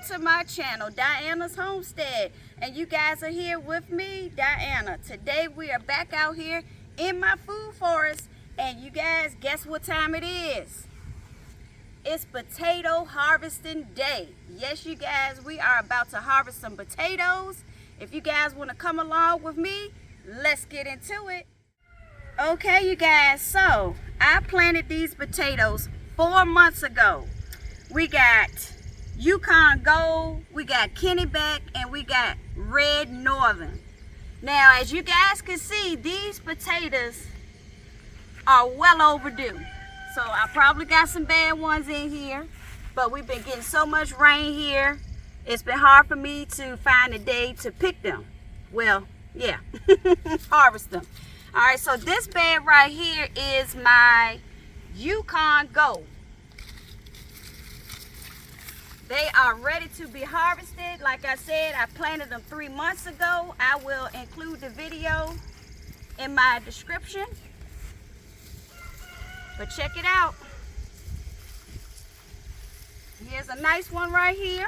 to my channel, Dianna's Homestead, and you guys are here with me, Dianna. Today we are back out here in my food forest, and you guys, guess what time it is? It's potato harvesting day. Yes, you guys, we are about to harvest some potatoes. If you guys want to come along with me, let's get into it. Okay, you guys, so I planted these potatoes 4 months ago. We got Yukon Gold, we got Kennebec, and we got Red Norland. Now, as you guys can see, these potatoes are well overdue. So I probably got some bad ones in here, but we've been getting so much rain here, it's been hard for me to find a day to pick them. Well, yeah, harvest them. All right, so this bed right here is my Yukon Gold. They are ready to be harvested. Like I said, I planted them 3 months ago. I will include the video in my description. But check it out. Here's a nice one right here.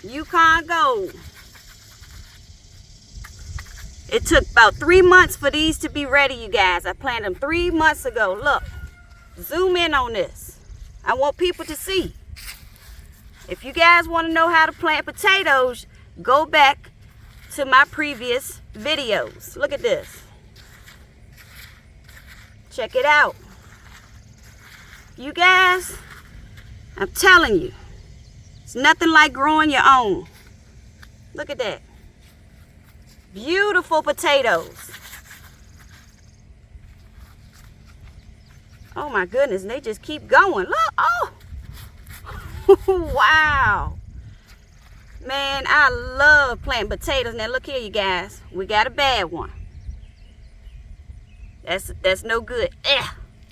Yukon Gold. It took about 3 months for these to be ready, you guys. I planted them 3 months ago. Look. Zoom in on this. I want people to see. If you guys want to know how to plant potatoes, go back to my previous videos. Look at this. Check it out. You guys, I'm telling you, it's nothing like growing your own. Look at that. Beautiful potatoes. Oh my goodness, they just keep going. Look, oh, wow. Man, I love planting potatoes. Now look here, you guys. We got a bad one. That's no good.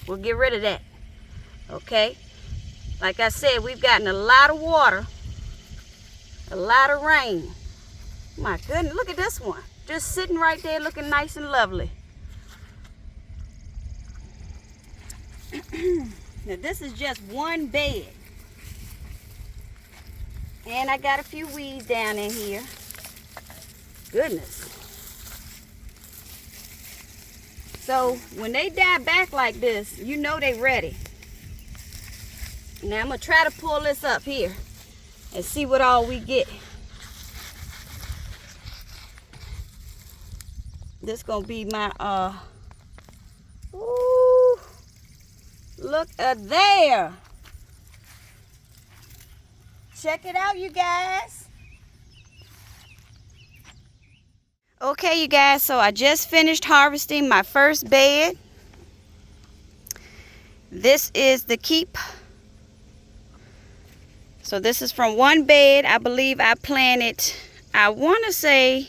We'll get rid of that. Okay. Like I said, we've gotten a lot of water, a lot of rain. My goodness, look at this one. Just sitting right there looking nice and lovely. Now this is just one bed, and I got a few weeds down in here. Goodness. So when they die back like this, you know they ready. Now I'm gonna try to pull this up here and see what all we get. This gonna be my ooh, look at there. Check it out, you guys. Okay, you guys, so I just finished harvesting my first bed. This is the keep. So this is from one bed. I believe I planted, I want to say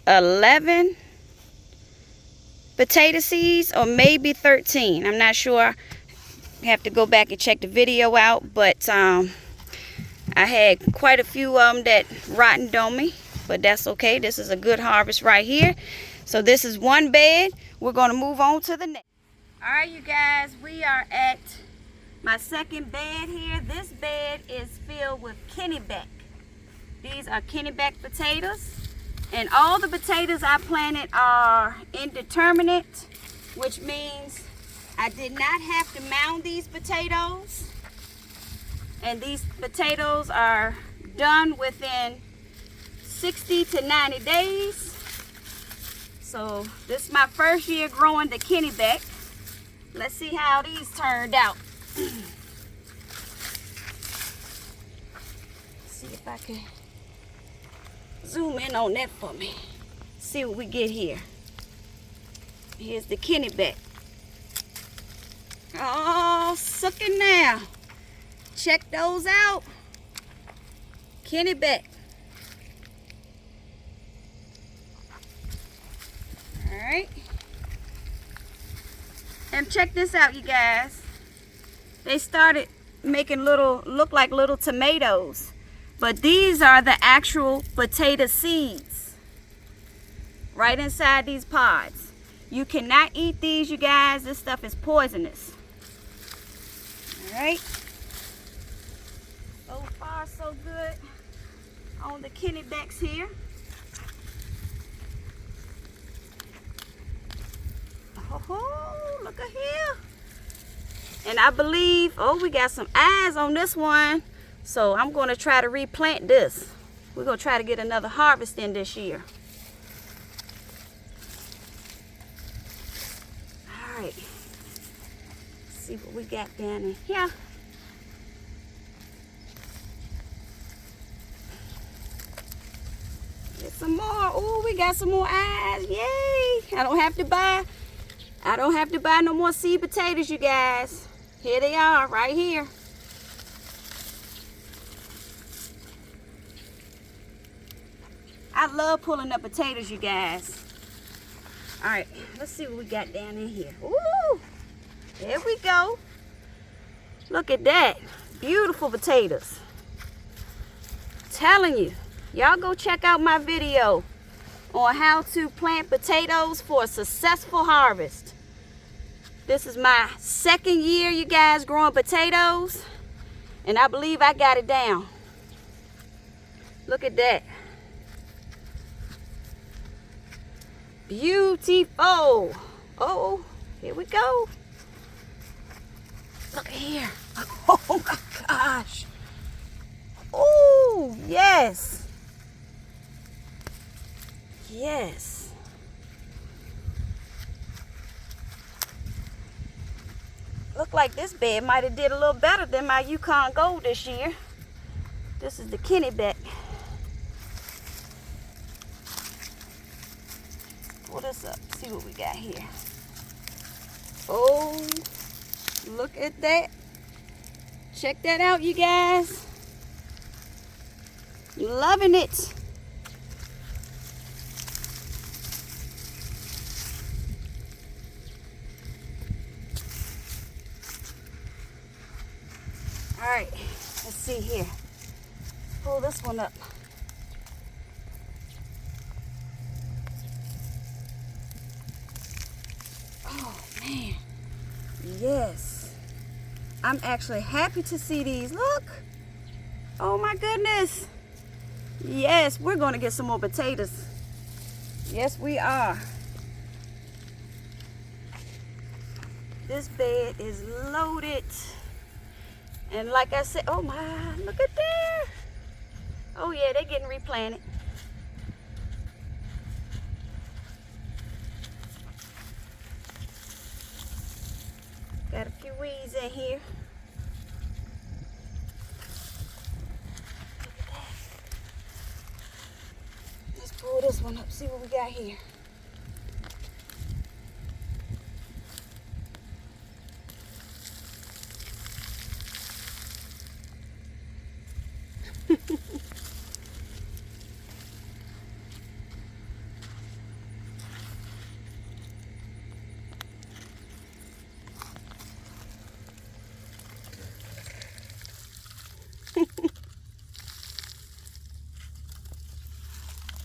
11 potato seeds, or maybe 13. I'm not sure. I have to go back and check the video out, but I had quite a few of them that rotted on me, but that's okay. This is a good harvest right here. So this is one bed. We're going to move on to the next. All right, you guys, we are at my second bed here. This bed is filled with Kennebec. These are Kennebec potatoes. And all the potatoes I planted are indeterminate, which means I did not have to mound these potatoes. And these potatoes are done within 60 to 90 days. So this is my first year growing the Kennebec. Let's see how these turned out. See if I can zoom in on that for me. See what we get here. Here's the Kennebec. Oh, sucking now. Check those out. Kennebec. All right. And check this out, you guys. They started making look like little tomatoes. But these are the actual potato seeds right inside these pods. You cannot eat these, you guys. This stuff is poisonous. All right. so good on the Kennebecs here. Oh, look at here. And I believe, oh, we got some eyes on this one. So I'm going to try to replant this. We're going to try to get another harvest in this year. All right. Let's see what we got down in here. Get some more. Oh, we got some more eyes. Yay. I don't have to buy no more seed potatoes, you guys. Here they are, right here. I love pulling up potatoes, you guys. All right, let's see what we got down in here. Ooh, there we go. Look at that. Beautiful potatoes. Telling you, y'all go check out my video on how to plant potatoes for a successful harvest. This is my second year, you guys, growing potatoes, and I believe I got it down. Look at that. Beautiful. Oh, here we go. Look here. Oh my gosh. Oh, yes. Yes. Look like this bed might have did a little better than my Yukon Gold this year. This is the Kennebec. Pull this up, see what we got here. Oh, look at that. Check that out, you guys. Loving it. All right, let's see here. Pull this one up. Oh man, yes. I'm actually happy to see these. Look. Oh my goodness. Yes, we're gonna get some more potatoes. Yes, we are. This bed is loaded. And like I said, oh my, look at there. Oh yeah, they're getting replanted. Got a few weeds in here. Look at that. Let's pull this one up, see what we got here.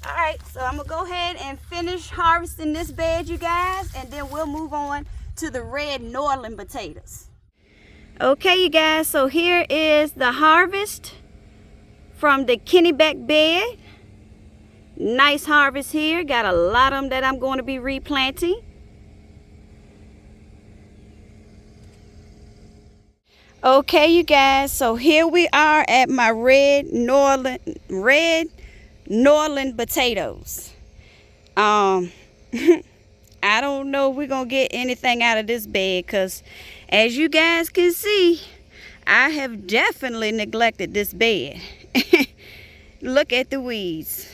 Alright, so I'm going to go ahead and finish harvesting this bed, you guys, and then we'll move on to the Red Norland potatoes. Okay, you guys, so here is the harvest from the Kennebec bed. Nice harvest here. Got a lot of them that I'm going to be replanting. Okay, you guys, so here we are at my Red Norland potatoes. I don't know if we're gonna get anything out of this bed, because as you guys can see, I have definitely neglected this bed. Look at the weeds.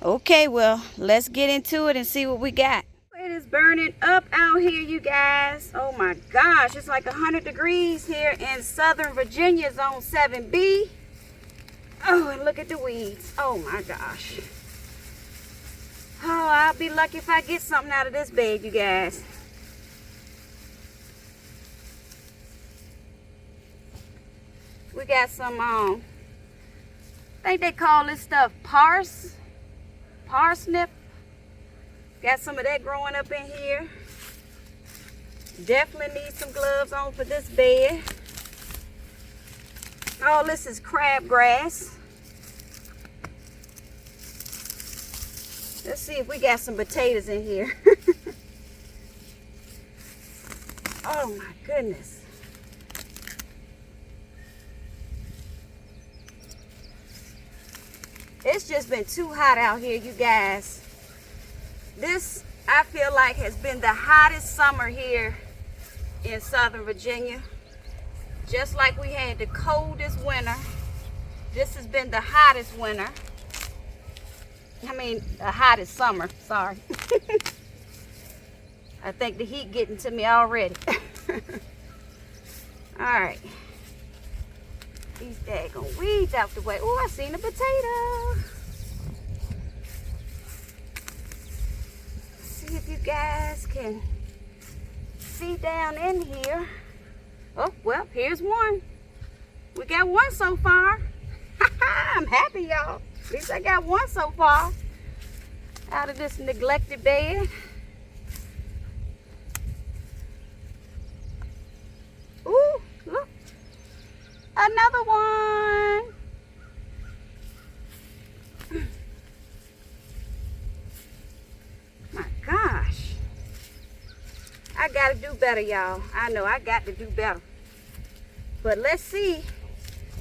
Okay, well, let's get into it and see what we got. It is burning up out here, you guys. Oh my gosh, it's like 100 degrees here in Southern Virginia, Zone 7B. Oh, and look at the weeds. Oh my gosh. Oh, I'll be lucky if I get something out of this bed, you guys. We got some, I think they call this stuff parsnip. Got some of that growing up in here. Definitely need some gloves on for this bed. All this is crabgrass. Let's see if we got some potatoes in here. Oh my goodness. It's just been too hot out here, you guys. This, I feel like, has been the hottest summer here in Southern Virginia. Just like we had the coldest winter, this has been the hottest winter. I mean, the hottest summer, sorry. I think the heat getting to me already. All right. These daggone weeds out the way. Oh, I seen a potato. See if you guys can see down in here. Oh, well, here's one. We got one so far. I'm happy, y'all. At least I got one so far out of this neglected bed. Ooh, look. Another one. My gosh. I gotta do better, y'all. I know I got to do better. But let's see.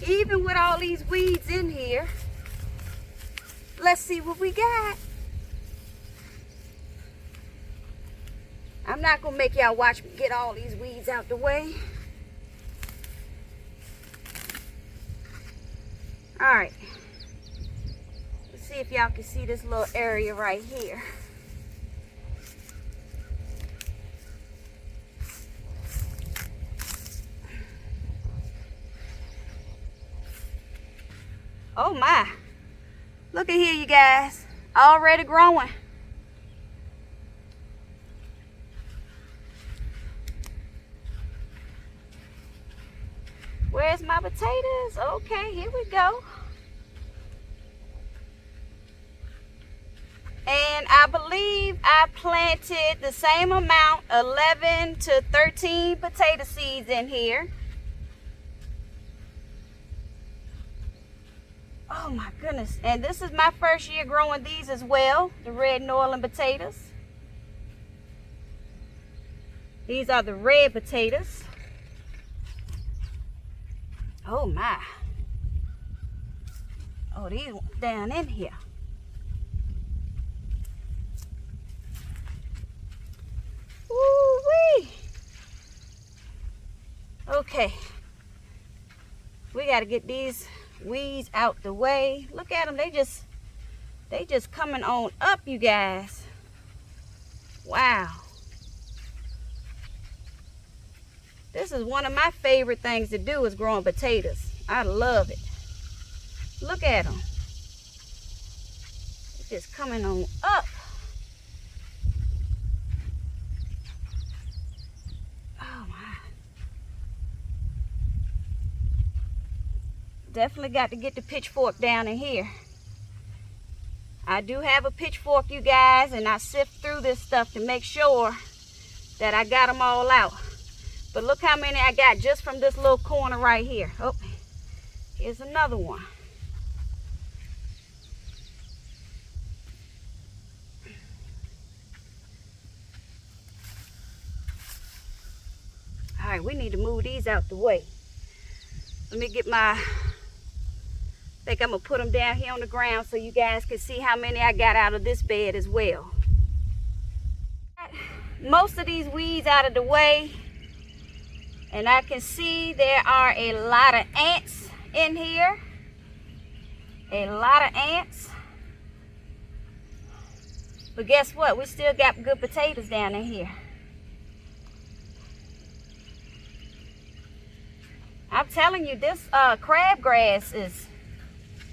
Even with all these weeds in here, let's see what we got. I'm not gonna make y'all watch me get all these weeds out the way. All right. Let's see if y'all can see this little area right here. Oh my. Look at here, you guys. Already growing. Where's my potatoes? Okay, here we go. And I believe I planted the same amount, 11 to 13 potato seeds in here. Oh my goodness. And this is my first year growing these as well, the Red Norland potatoes. These are the red potatoes. Oh my. Oh, these down in here. Woo-wee. Okay. We got to get these weeds out the way. Look at them. They just coming on up, you guys. Wow. This is one of my favorite things to do is growing potatoes. I love it. Look at them. It's just coming on up. Oh my. Definitely got to get the pitchfork down in here. I do have a pitchfork, you guys, and I sift through this stuff to make sure that I got them all out. But look how many I got just from this little corner right here. Oh, here's another one. All right, we need to move these out the way. Let me get my, I think I'm gonna put them down here on the ground so you guys can see how many I got out of this bed as well. Most of these weeds out of the way. And I can see there are a lot of ants in here. A lot of ants. But guess what? We still got good potatoes down in here. I'm telling you, this crabgrass is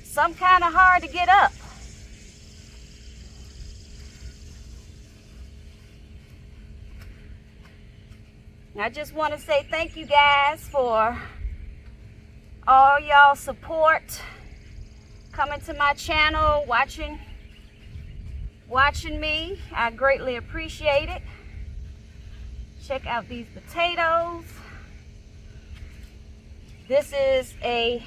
some kind of hard to get up. I just want to say thank you guys for all y'all support, coming to my channel, watching me. I greatly appreciate it. Check out these potatoes. This is a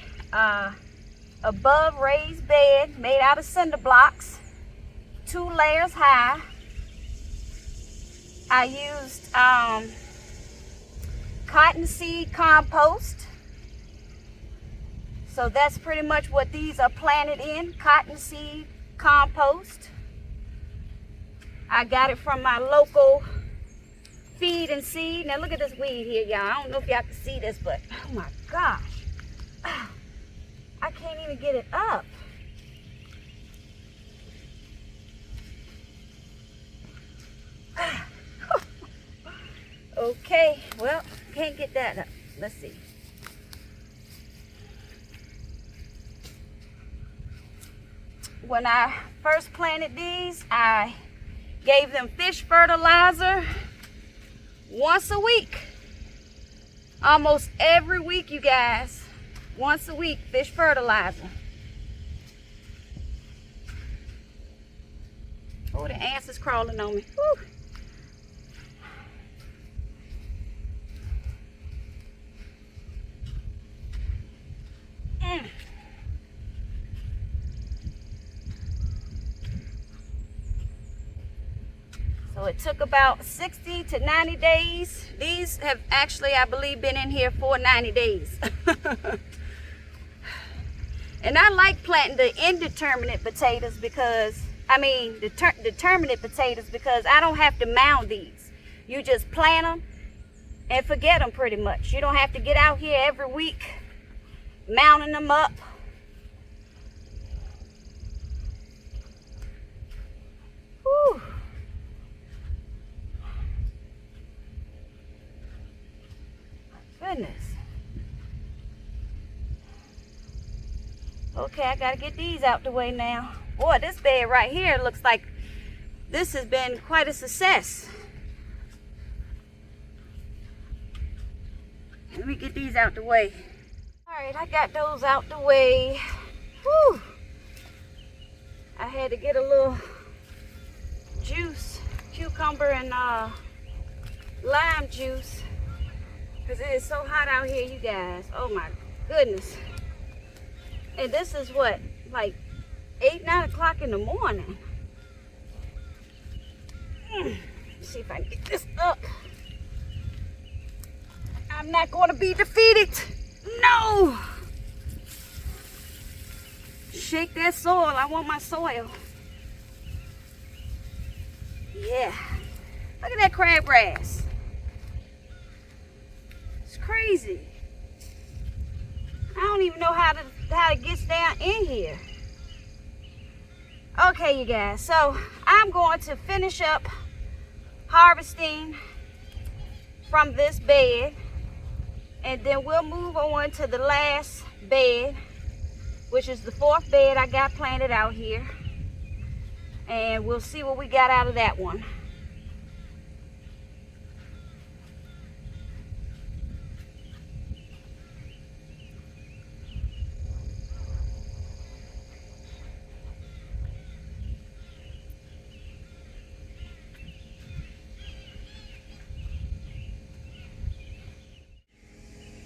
above raised bed made out of cinder blocks, 2 layers high. I used cottonseed compost. So that's pretty much what these are planted in, cottonseed compost. I got it from my local feed and seed. Now look at this weed here, y'all. I don't know if y'all can see this, but oh my gosh. I can't even get it up. Okay, well, can't get that up. Let's see. When I first planted these, I gave them fish fertilizer once a week. Almost every week, you guys. Once a week, fish fertilizer. Oh, the ants is crawling on me. Whew. So it took about 60 to 90 days. These have actually, I believe, been in here for 90 days. And I like planting the indeterminate potatoes because, determinate potatoes because I don't have to mound these. You just plant them and forget them pretty much. You don't have to get out here every week mounting them up. Whew. Goodness. Okay, I gotta get these out the way now. Boy, this bed right here looks like this has been quite a success. Let me get these out the way. All right, I got those out the way. Whew. I had to get a little juice, cucumber and lime juice, because it is so hot out here, you guys. Oh my goodness. And this is what, like 8, 9 o'clock in the morning. Let's see if I can get this up. I'm not going to be defeated. No. Shake that soil. I want my soil. Yeah. Look at that crabgrass. It's crazy. I don't even know how it gets down in here. Okay, you guys. So I'm going to finish up harvesting from this bed, and then we'll move on to the last bed, which is the 4th bed I got planted out here, and we'll see what we got out of that one.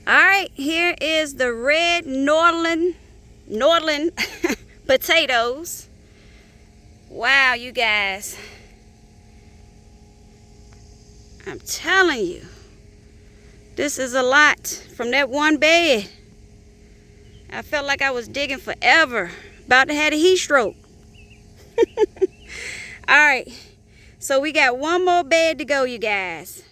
All right, here is the Red Norland potatoes. Wow, you guys. I'm telling you, this is a lot from that one bed. I felt like I was digging forever, about to have a heat stroke. All right, so we got one more bed to go, you guys.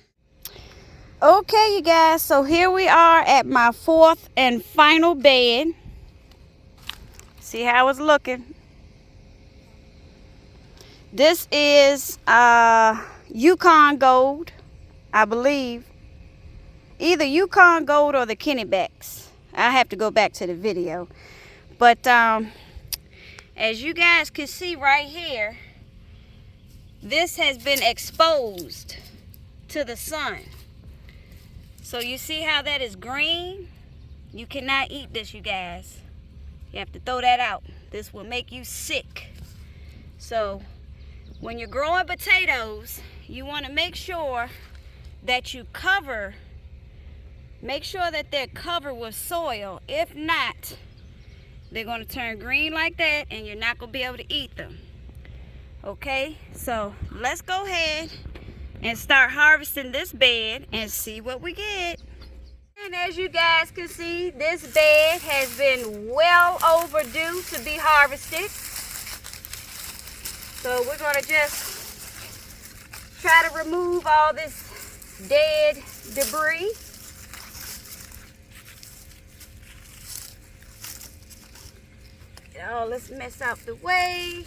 Okay, you guys, so here we are at my 4th and final bed. See how it's looking. This is Yukon Gold, I believe. Either Yukon Gold or the Kennebecs. I have to go back to the video. But as you guys can see right here, this has been exposed to the sun. So you see how that is green? You cannot eat this, you guys. You have to throw that out. This will make you sick. So when you're growing potatoes, you want to make sure that you cover make sure that they're covered with soil. If not, they're going to turn green like that and you're not going to be able to eat them. Okay, so let's go ahead and start harvesting this bed and see what we get. And as you guys can see, this bed has been well overdue to be harvested. So we're going to just try to remove all this dead debris. Get all this mess out the way.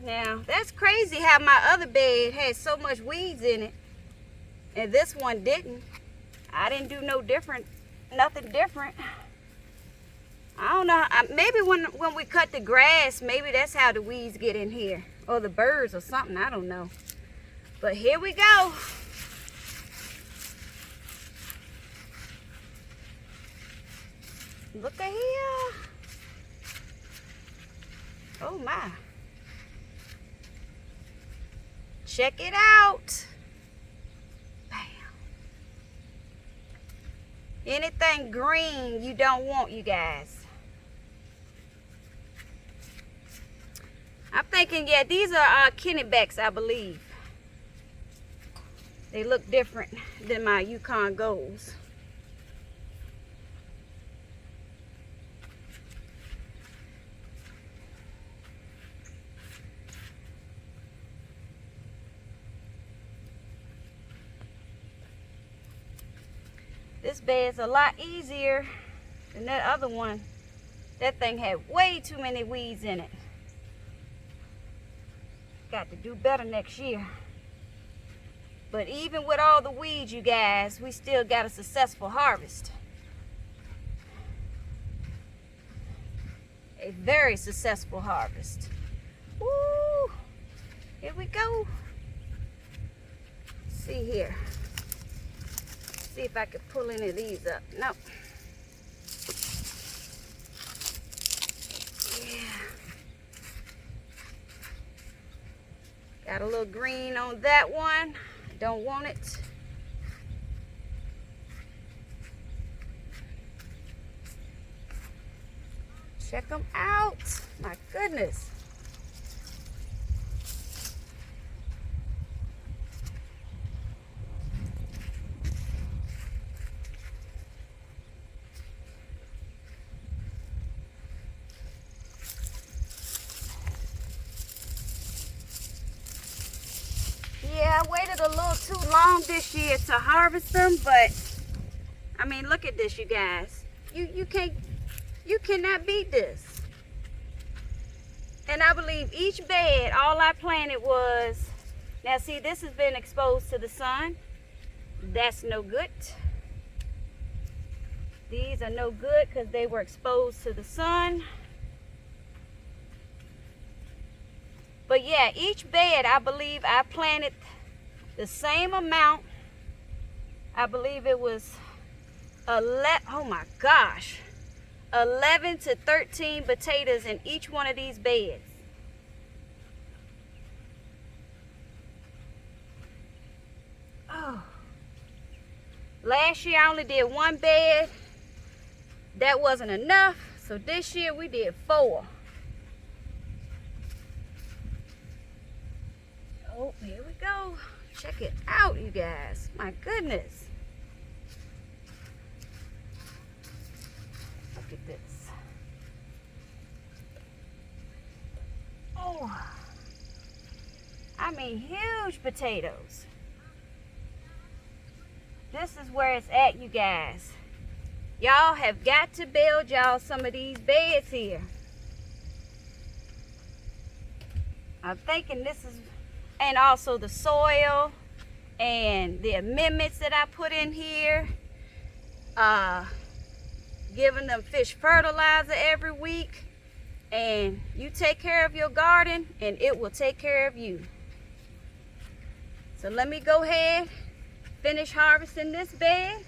Now, that's crazy how my other bed had so much weeds in it and this one didn't. I didn't do nothing different. I don't know, maybe when we cut the grass, maybe that's how the weeds get in here, or the birds or something, I don't know. But here we go. Look at here. Oh my. Check it out. Bam. Anything green you don't want, you guys. I'm thinking, yeah, these are Kennebecs, I believe. They look different than my Yukon Golds. This bed's a lot easier than that other one. That thing had way too many weeds in it. Got to do better next year. But even with all the weeds, you guys, we still got a successful harvest. A very successful harvest. Woo! Here we go. Let's see here. See if I can pull any of these up. Nope. Yeah. Got a little green on that one. Don't want it. Check them out. My goodness. Yeah, I waited a little too long this year to harvest them, but I mean, look at this, you guys. You cannot beat this. And I believe each bed, all I planted was, now see, this has been exposed to the sun. That's no good. These are no good because they were exposed to the sun. But yeah, each bed, I believe I planted the same amount. I believe it was 11, oh my gosh, 11 to 13 potatoes in each one of these beds. Oh. Last year I only did one bed. That wasn't enough. So this year we did 4. Oh, here we go. Check it out, you guys. My goodness. Look at this. Oh, I mean, huge potatoes. This is where it's at, you guys. Y'all have got to build y'all some of these beds here. I'm thinking this is, and also the soil and the amendments that I put in here. Giving them fish fertilizer every week. And you take care of your garden and it will take care of you. So let me go ahead, finish harvesting this bed,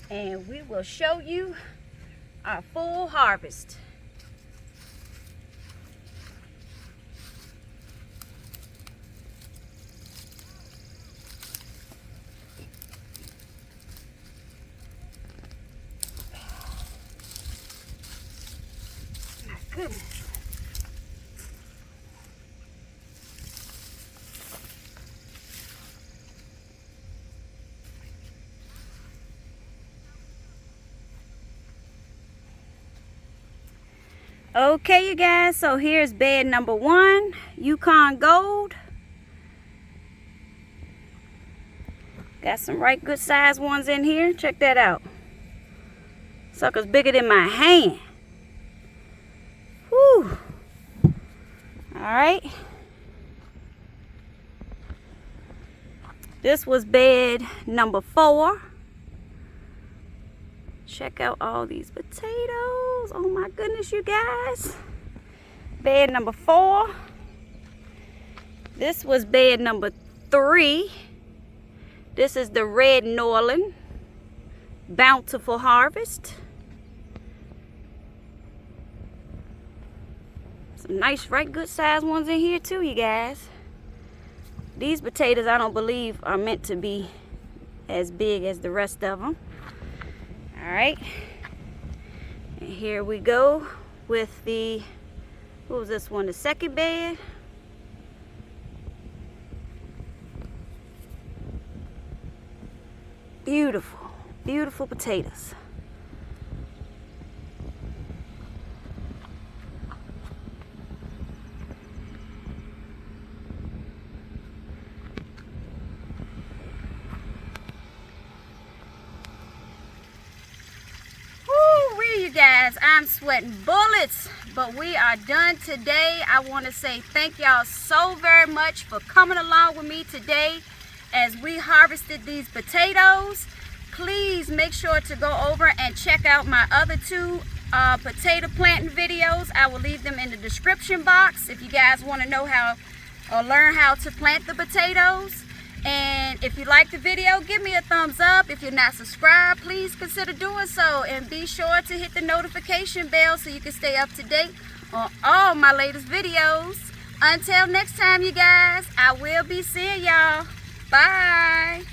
and we will show you our full harvest. My goodness. Okay, you guys, so here's bed number 1, Yukon Gold. Got some right good size ones in here. Check that out. Sucker's bigger than my hand. Whew. Alright. This was bed number 4. Check out all these potatoes. Oh my goodness, you guys. Bed number 4. This was bed number 3. This is the Red Norland Bountiful harvest. Some nice, right good size ones in here too, you guys. These potatoes I don't believe are meant to be as big as the rest of them. Alright, and here we go with the, what was this one, the second bed. Beautiful, beautiful potatoes. You guys, I'm sweating bullets, but we are done today. I want to say thank y'all so very much for coming along with me today as we harvested these potatoes. Please make sure to go over and check out my other 2 potato planting videos. I will leave them in the description box if you guys want to know how or learn how to plant the potatoes. And if you like the video, give me a thumbs up. If you're not subscribed, please consider doing so. And be sure to hit the notification bell so you can stay up to date on all my latest videos. Until next time, you guys, I will be seeing y'all. Bye.